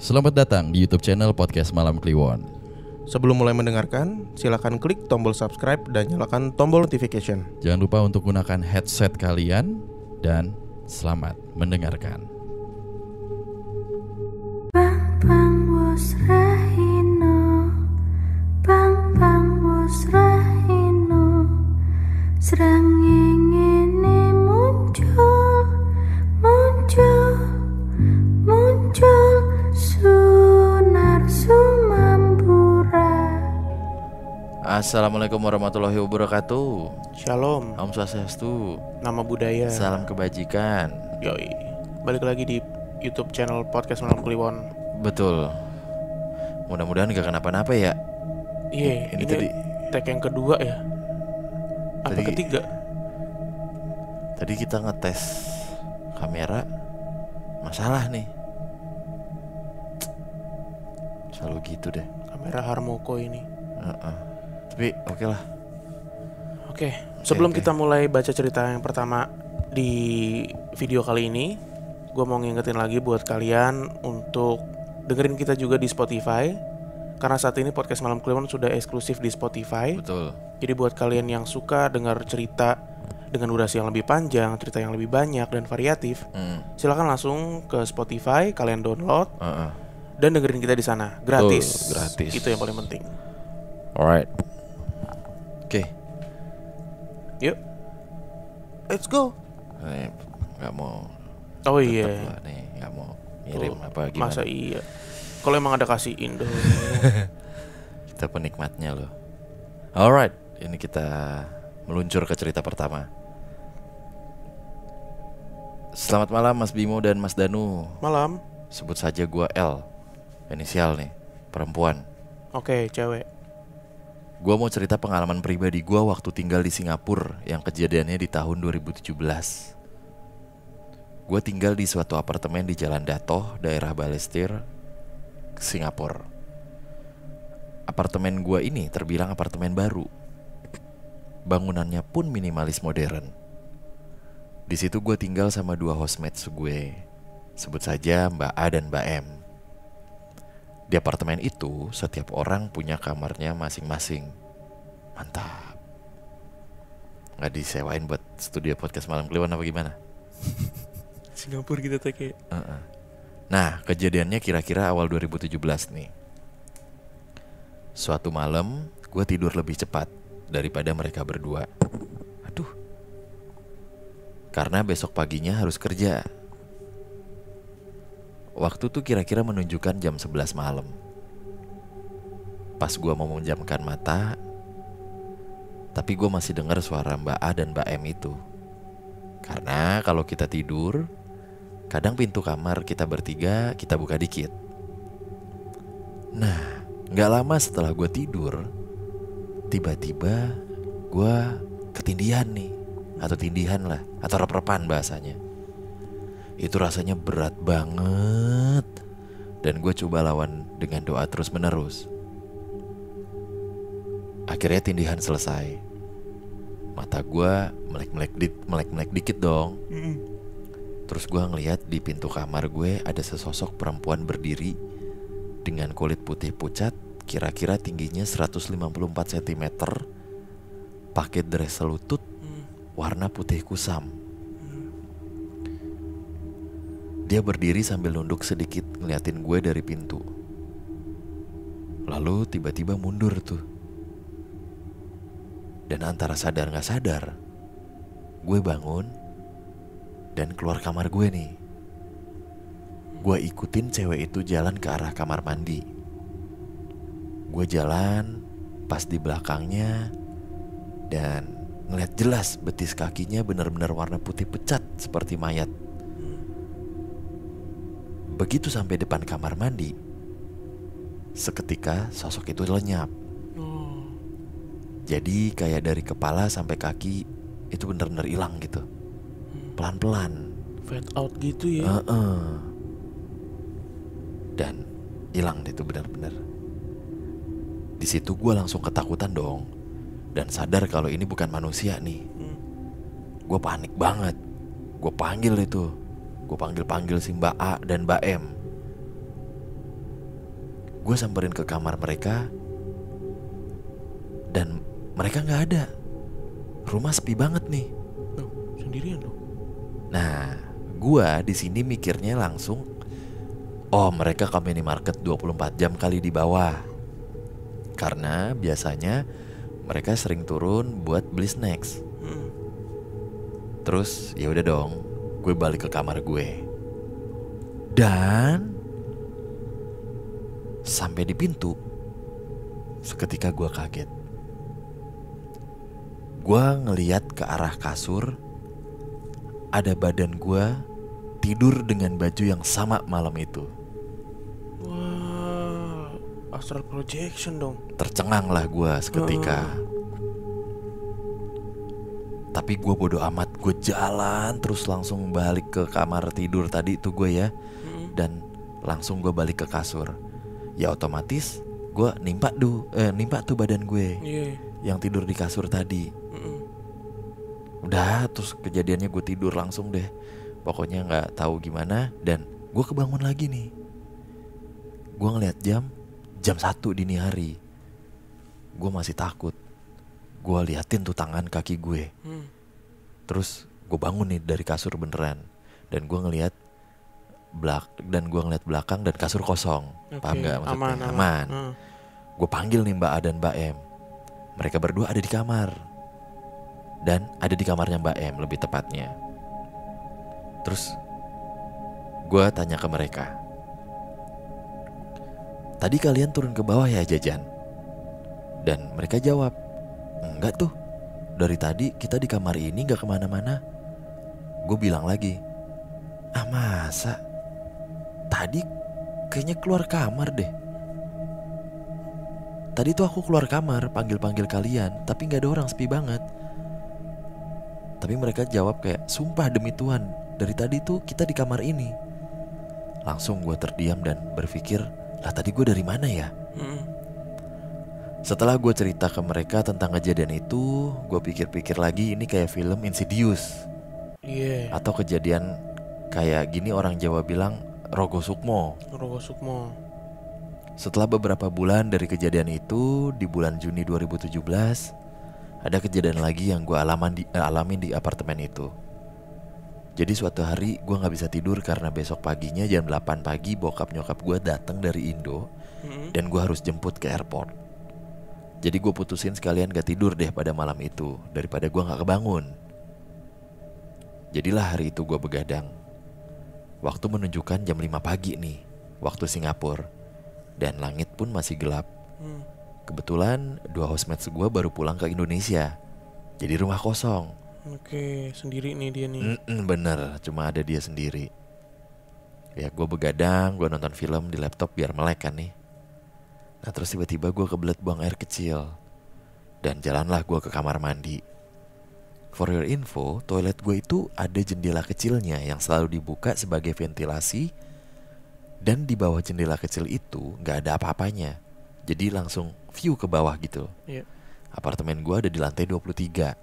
Selamat datang di YouTube channel Podcast Malam Kliwon. Sebelum mulai mendengarkan, silakan klik tombol subscribe dan nyalakan tombol notification. Jangan lupa untuk gunakan headset kalian dan selamat mendengarkan. Bang bang wos rahino, bang bang wos rahino, srengenge muncul, sunar sumambura. Assalamualaikum warahmatullahi wabarakatuh. Shalom, Om Swastiastu. nama budaya. Salam kebajikan. Yoi, balik lagi di YouTube channel Podcast Malam Kliwon. Betul. Mudah-mudahan gak kenapa-napa ya. Iya, Ini ini tadi tag yang kedua ya. Apa Tadi- ketiga? Tadi kita ngetes kamera, masalah nih. Selalu gitu deh. Kamera Harmoko ini. Tapi oke lah. Oke, sebelum oke. kita mulai baca cerita yang pertama di video kali ini, gue mau ngingetin lagi buat kalian untuk dengerin kita juga di Spotify. Karena saat ini Podcast Malam Kliwon sudah eksklusif di Spotify. Betul. Jadi buat kalian yang suka dengar cerita dengan durasi yang lebih panjang, cerita yang lebih banyak dan variatif, silakan langsung ke Spotify, kalian download dan dengerin kita di sana, gratis. Betul, gratis. Itu yang paling penting. Alright. Oke. Yuk, let's go. Nih, nggak mau. Oh tetep iya. gua nih nggak mau ngirim Oh, apa gimana? masa iya? Kalau emang ada kasihin dong. Kita penikmatnya loh. Alright, ini kita meluncur ke cerita pertama. Selamat malam Mas Bimo dan Mas Danu. Malam. Sebut saja gua L. Inisial nih, perempuan. Oke, cewek. Gua mau cerita pengalaman pribadi gua waktu tinggal di Singapura yang kejadiannya di tahun 2017. Gua tinggal di suatu apartemen di Jalan Datoh, daerah Balestier, Singapura. Apartemen gua ini terbilang apartemen baru. Bangunannya pun minimalis modern. Di situ gue tinggal sama dua housemates gue. Sebut saja Mbak A dan Mbak M. Di apartemen itu setiap orang punya kamarnya masing-masing. Mantap. Nggak disewain buat studio podcast Malam Kliwon apa gimana? Singapura kita teke. Nah, kejadiannya kira-kira awal 2017 nih. Suatu malam, gue tidur lebih cepat daripada mereka berdua. Aduh. Karena besok paginya harus kerja. Waktu tuh kira-kira menunjukkan jam 11 malam. Pas gue mau menjamkan mata, tapi gue masih dengar suara Mbak A dan Mbak M itu. Karena kalau kita tidur, kadang pintu kamar kita bertiga kita buka dikit. Nah, gak lama setelah gue tidur, tiba-tiba gue ketindihan nih. Atau tindihan lah, atau rep-repan bahasanya. Itu rasanya berat banget. Dan gue coba lawan dengan doa terus menerus. Akhirnya tindihan selesai. Mata gue melek-melek dikit dong. Terus gue ngeliat di pintu kamar gue ada sesosok perempuan berdiri dengan kulit putih pucat, kira-kira tingginya 154 cm, pakai dress selutut warna putih kusam. Dia berdiri sambil nunduk sedikit ngeliatin gue dari pintu. Lalu tiba-tiba mundur tuh. Dan antara sadar gak sadar, gue bangun dan keluar kamar gue nih. Gue ikutin cewek itu jalan ke arah kamar mandi. Gue jalan pas di belakangnya dan ngeliat jelas betis kakinya benar-benar warna putih pecat seperti mayat. Begitu sampai depan kamar mandi, seketika sosok itu lenyap. Jadi kayak dari kepala sampai kaki itu benar-benar hilang gitu. Pelan-pelan. Fade out gitu ya. Dan hilang deh itu benar-benar. Di situ gue langsung ketakutan dong. Dan sadar kalau ini bukan manusia nih. Gue panik banget. Gue panggil itu. Gue panggil si Mbak A dan Mbak M. Gue samperin ke kamar mereka dan mereka nggak ada. Rumah sepi banget nih. Tuh, sendirian dong. Nah, gue di sini mikirnya langsung, oh mereka ke minimarket 24 jam kali di bawah. Karena biasanya mereka sering turun buat beli snacks. Terus ya udah dong, gue balik ke kamar gue. Dan sampai di pintu, seketika gue kaget. Gue ngeliat ke arah kasur, ada badan gue tidur dengan baju yang sama malam itu. Wah, astral projection dong. Tercengang lah gue seketika. Tapi gue bodo amat, gue jalan terus langsung balik ke kamar tidur tadi tuh gue ya. Dan langsung gue balik ke kasur. Ya otomatis gue nimpa tuh badan gue yang tidur di kasur tadi. Udah, terus kejadiannya gue tidur langsung deh. Pokoknya gak tahu gimana. Dan gue kebangun lagi nih. Gue ngeliat jam 1 dini hari. Gue masih takut. Gue liatin tuh tangan kaki gue. Terus gue bangun nih dari kasur beneran. Dan gue ngeliat belakang dan kasur kosong. Paham gak maksudnya? Aman. Gue panggil nih Mbak A dan Mbak M. Mereka berdua ada di kamar. Dan ada di kamarnya Mbak M lebih tepatnya. Terus gue tanya ke mereka, tadi kalian turun ke bawah ya jajan? Dan mereka jawab, enggak tuh, dari tadi kita di kamar ini gak kemana-mana. Gue bilang lagi, masa? Tadi kayaknya keluar kamar deh. Tadi tuh aku keluar kamar panggil-panggil kalian, tapi gak ada orang, sepi banget. Tapi mereka jawab kayak, sumpah demi Tuhan, dari tadi tuh kita di kamar ini. Langsung gue terdiam dan berpikir, lah tadi gue dari mana ya? Setelah gue cerita ke mereka tentang kejadian itu, gue pikir-pikir lagi ini kayak film Insidious. Atau kejadian kayak gini orang Jawa bilang Rogo Sukmo. Setelah beberapa bulan dari kejadian itu, di bulan Juni 2017, ada kejadian lagi yang gue alamin di apartemen itu. Jadi suatu hari gue gak bisa tidur karena besok paginya jam 8 pagi bokap nyokap gue datang dari Indo. Dan gue harus jemput ke airport. Jadi gue putusin sekalian gak tidur deh pada malam itu, daripada gue gak kebangun. Jadilah hari itu gue begadang. Waktu menunjukkan jam 5 pagi nih, waktu Singapura. Dan langit pun masih gelap. Kebetulan 2 housemates gue baru pulang ke Indonesia. Jadi rumah kosong. Oke, sendiri nih dia nih. Bener, cuma ada dia sendiri. Ya gue begadang, gue nonton film di laptop biar melek kan nih. Nah terus tiba-tiba gue kebelet buang air kecil. Dan jalanlah gue ke kamar mandi. For your info, toilet gue itu ada jendela kecilnya yang selalu dibuka sebagai ventilasi. Dan di bawah jendela kecil itu gak ada apa-apanya. Jadi langsung view ke bawah gitu. Apartemen gue ada di lantai 23.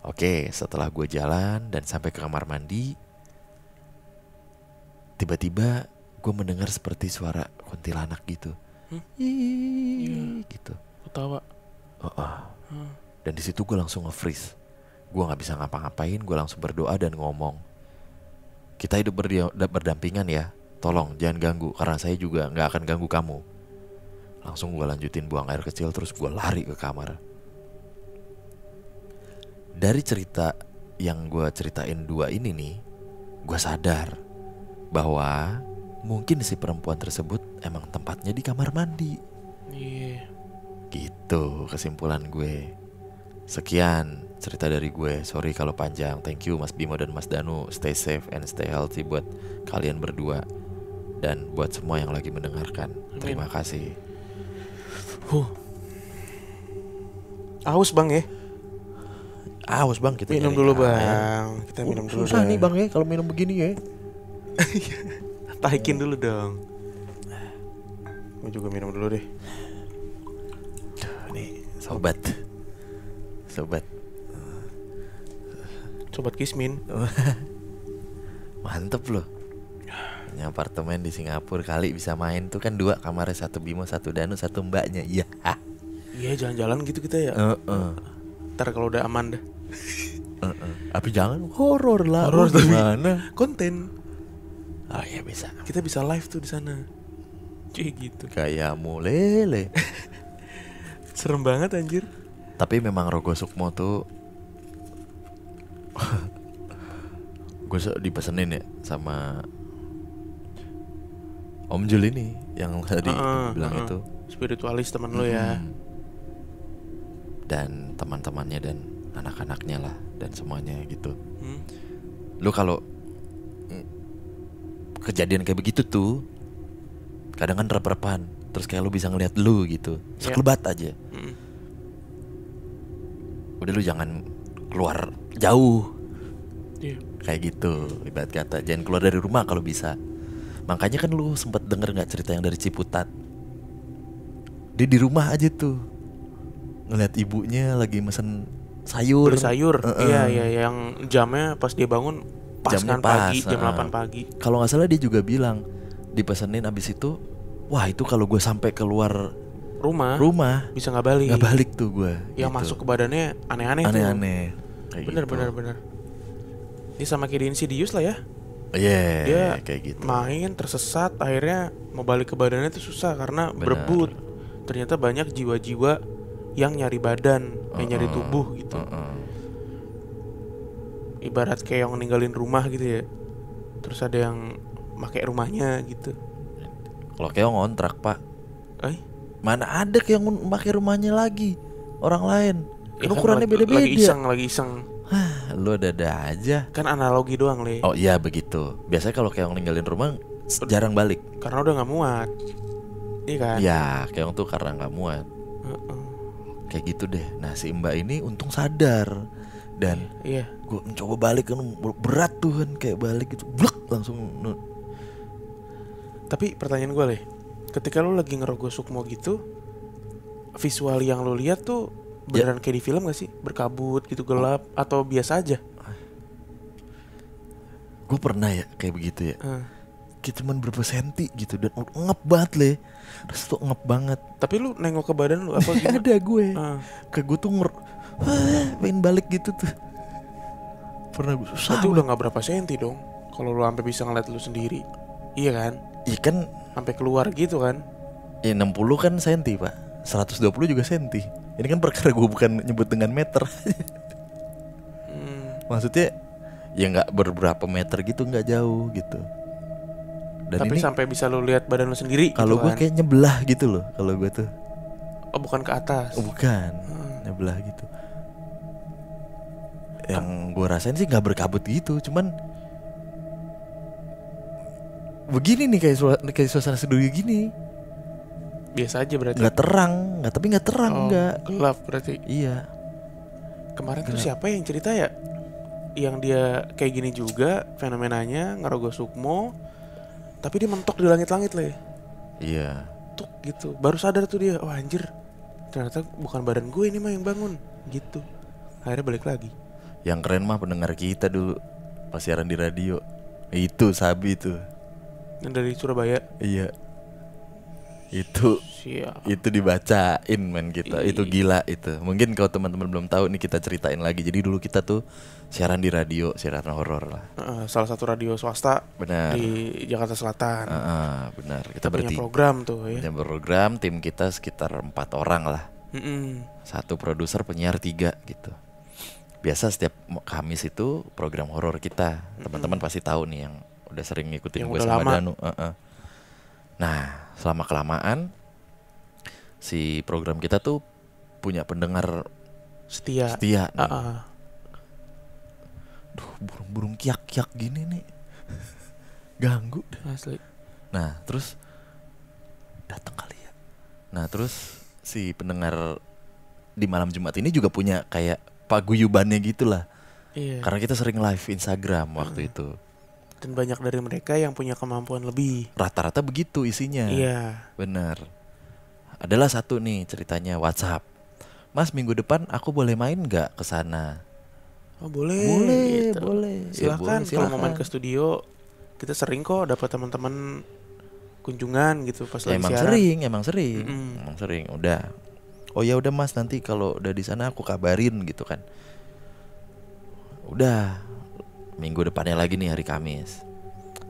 Oke, setelah gue jalan dan sampai ke kamar mandi, tiba-tiba gue mendengar seperti suara kuntilanak gitu. Gitu. Ketawa. Dan di situ gue langsung nge-freeze. Gue gak bisa ngapa-ngapain, gue langsung berdoa dan ngomong, kita hidup berdampingan ya, tolong jangan ganggu, karena saya juga gak akan ganggu kamu. Langsung gue lanjutin buang air kecil, terus gue lari ke kamar. Dari cerita yang gue ceritain 2 ini nih, gue sadar bahwa mungkin si perempuan tersebut emang tempatnya di kamar mandi. Gitu kesimpulan gue. Sekian cerita dari gue. Sorry kalau panjang. Thank you Mas Bimo dan Mas Danu. Stay safe and stay healthy buat kalian berdua. Dan buat semua yang lagi mendengarkan. Terima kasih. Aus bang ya. Aus bang, kita minum dulu bang. Kita minum dulu. Susah nih bang ya kalau minum begini ya. Tahikin dulu dong. Gue juga minum dulu deh. Nih sobat Kismin. Mantep loh. Punya apartemen di Singapura, kali bisa main tuh kan 2 kamarnya, 1 Bimo, 1 Danu, 1 mbaknya. Iya. Iya, jalan-jalan gitu kita ya. Ntar kalau udah aman dah. Tapi jangan horor lah. Horor tapi gimana? konten. Oh iya bisa. Kita bisa live tuh di sana. Cuy gitu. Kayak mulele. Serem banget anjir. Tapi memang Rogo Sukmo tuh gue dipesenin ya sama Om Jul ini yang tadi bilang itu. Spiritualis teman lo ya. Dan teman-temannya dan anak-anaknya lah dan semuanya gitu. Lu kalau kejadian kayak begitu tuh kadang kan rep-repan, terus kayak lu bisa ngeliat lu gitu, sekelebat aja. Udah lu jangan keluar jauh. Kayak gitu, ibarat kata jangan keluar dari rumah kalau bisa. Makanya kan lu sempet denger nggak cerita yang dari Ciputat? Dia di rumah aja tuh ngeliat ibunya lagi mesen sayur. Beli sayur. Iya, yang jamnya pas dia bangun pas Jamnya kan pas, pagi, jam 8 pagi. Kalau nggak salah dia juga bilang dipesenin abis itu, wah itu kalau gue sampai keluar rumah bisa nggak balik tuh gue. Yang gitu. masuk ke badannya aneh-aneh tuh. Kayak Bener. Ini sama kayak di Insidious lah ya. Dia kayak gitu. Main tersesat, akhirnya mau balik ke badannya tuh susah karena berebut. Ternyata banyak jiwa-jiwa yang nyari badan, yang nyari tubuh gitu. Ibarat kayak yang ninggalin rumah gitu ya. Terus ada yang pakai rumahnya gitu. Kalau kayak ngontrak pak, mana ada kayak yang pakai rumahnya lagi orang lain. Kan ukurannya beda-beda. Lagi iseng. Lu ada aja. Kan analogi doang Le. Oh iya begitu. Biasanya kalau kayak ninggalin rumah jarang balik. Karena udah nggak muat. Iya kan? Iya, kayak tuh karena nggak muat. Kayak gitu deh. Nah si Mbak ini untung sadar. Dan gue mencoba balik kan berat tuh kan, kayak balik gitu blek langsung. Tapi pertanyaan gue Le, ketika lu lagi ngerogoh Sukmo gitu, visual yang lu lihat tuh beneran kayak di film gak sih? Berkabut gitu, gelap, atau biasa aja? Gue pernah ya kayak begitu ya. Kayak cuman berapa senti gitu dan ngep banget Le. Terus tuh ngep banget. Tapi lu nengok ke badan lu apa gimana? Ada gue. Kayak gue tuh pengen balik gitu tuh. Pernah gue susah. Berarti udah gak berapa senti dong kalau lu sampai bisa ngeliat lu sendiri. Iya kan? Iya kan. Sampai keluar gitu kan? Ya 60 kan senti pak, 120 juga senti. Ini kan perkara gue bukan nyebut dengan meter. Maksudnya ya gak berberapa meter gitu, gak jauh gitu. Dan tapi ini, sampai bisa lu lihat badan lu sendiri. Kalau gitu gue kan? kayak nyebelah gitu loh. Kalau gue tuh. Oh bukan ke atas. Oh bukan, nyebelah gitu. Yang gue rasain sih gak berkabut gitu, cuman begini nih kayak suasana studio gini. Biasa aja berarti. Gak terang, tapi gak terang enggak. Gelap berarti. Iya. Kemarin tuh siapa yang cerita ya? Yang dia kayak gini juga fenomenanya ngerogoh Sukmo, tapi dia mentok di langit-langit Le. Iya. Tuk gitu. Baru sadar tuh dia, oh anjir, ternyata bukan badan gue ini mah yang bangun gitu. Akhirnya balik lagi. Yang keren mah pendengar kita dulu pas siaran di radio. Itu Sabi tuh. Yang dari Surabaya. Iya. Itu itu dibacain men kita. Itu gila itu. Mungkin kalau teman-teman belum tahu nih kita ceritain lagi. Jadi dulu kita tuh siaran di radio, siaran horor lah. Salah satu radio swasta. Benar. Di Jakarta Selatan. Benar. Kita punya program tuh ya. Punya program, tim kita sekitar 4 orang lah. 1 produser, penyiar 3 gitu. Biasa setiap Kamis itu program horor kita. Teman-teman pasti tahu nih yang udah sering ngikutin gue sama Danu. Nah, selama kelamaan si program kita tuh punya pendengar setia nih. Duh, burung-burung kiak-kiak gini nih. Ganggu deh. Asli. Nah, terus datang kali ya. Nah, terus si pendengar di malam Jumat ini juga punya kayak paguyubannya gitulah. Iya. Karena kita sering live Instagram waktu itu. Dan banyak dari mereka yang punya kemampuan lebih. Rata-rata begitu isinya. Iya. Bener. Adalah satu nih ceritanya WhatsApp. Mas, minggu depan aku boleh main nggak ke sana? Oh boleh. Boleh, gitu. boleh. Silakan. Ya, Kalau mau main ke studio kita sering kok dapat teman-teman kunjungan gitu pas Ya, lagi emang siaran. sering. Emang sering. Udah. Oh ya udah Mas, nanti kalau udah di sana aku kabarin gitu kan. Udah. Minggu depannya lagi nih hari Kamis.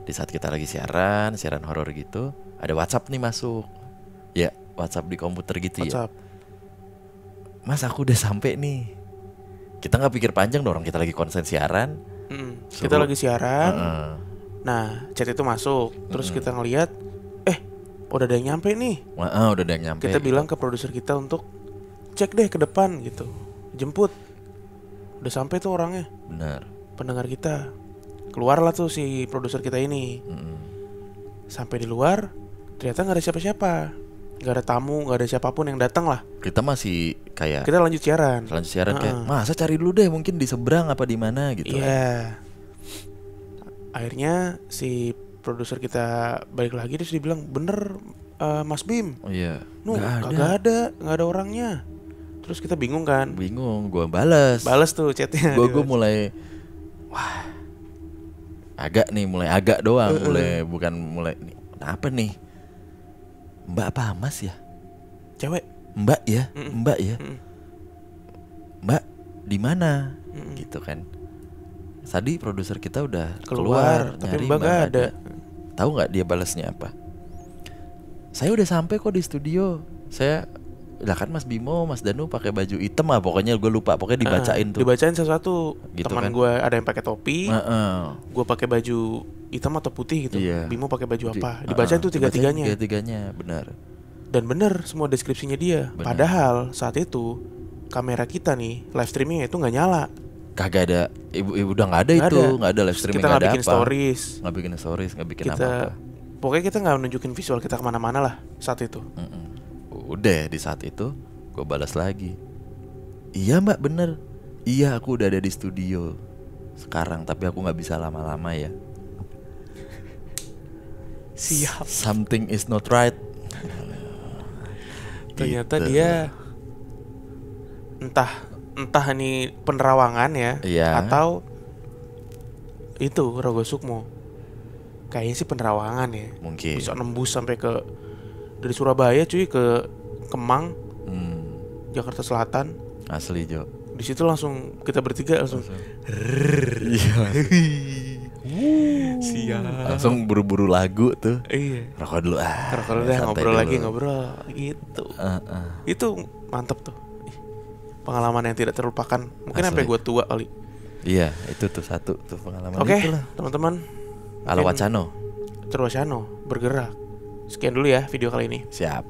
Di saat kita lagi siaran horor gitu, ada WhatsApp nih masuk. Ya, WhatsApp di komputer gitu ya. WhatsApp. Mas, aku udah sampai nih. Kita nggak pikir panjang dong, orang kita lagi konsen siaran. Kita lagi siaran. Heeh. Nah, chat itu masuk. Terus kita ngelihat, udah ada yang nyampe nih. Udah ada yang nyampe. Kita bilang ke produser kita untuk cek deh ke depan gitu, jemput. Udah sampai tuh orangnya, Benar. pendengar kita. Keluarlah tuh si produser kita ini. Sampai di luar, ternyata nggak ada siapa-siapa, nggak ada tamu, nggak ada siapapun yang datang lah. Kita masih kayak Kita lanjut siaran. kayak, masa cari dulu deh, mungkin di seberang apa di mana gitu. Iya. Akhirnya si produser kita balik lagi, terus dibilang bener Mas Bim, Oh iya. nggak ada orangnya. Terus kita bingung kan, Bingung, gue balas tuh chatnya. gue mulai agak doang, bukan mulai nih, apa nih, Mbak apa Mas ya, Cewek. Mbak ya, Mbak di mana, gitu kan. Tadi produser kita udah keluar tapi nyari Mbak nggak ada. Tahu nggak dia balasnya apa? Saya udah sampai kok di studio. Saya lah kan Mas Bimo, Mas Danu pakai baju hitam lah, pokoknya gue lupa, pokoknya dibacain tuh. Dibacain satu-satu. Gitu Teman kan. gue ada yang pakai topi, gue pakai baju hitam atau putih gitu. Iya. Bimo pakai baju apa? Dibacain tuh tiga-tiganya. Tiga-tiganya, benar. Dan bener semua deskripsinya dia. Bener. Padahal saat itu kamera kita nih live streamingnya itu nggak nyala. Kagak ada, ibu udah nggak ada Nggak itu, ada. nggak ada live streaming, Kita nggak nggak ada bikin apa, stories. nggak bikin Kita apa-apa. pokoknya kita nggak nunjukin visual kita kemana-mana lah saat itu. Udah di saat itu gue balas lagi. Iya Mbak, bener. Iya, aku udah ada di studio sekarang, tapi aku nggak bisa lama-lama ya. Siap. Something is not right. Ternyata Gitu. dia entah ini penerawangan ya, Iya. atau itu Rogo Sukmo. Kayaknya sih penerawangan ya. Mungkin. Bisa nembus sampai ke dari Surabaya cuy ke Kemang, Jakarta Selatan. Asli Jo. Di situ langsung kita bertiga langsung Iya. siap. Langsung buru-buru lagu tuh. Iya. Rokok dulu Kalau udah santai ngobrol dulu. lagi ngobrol gitu. Itu mantep tuh. Ih, pengalaman yang tidak terlupakan. Mungkin Asli. sampai gue tua kali. Iya, itu tuh satu tuh pengalaman. Oke, itulah. teman-teman. Ala Mungkin Wacano. Terwacano bergerak. Sekian dulu ya video kali ini. Siap.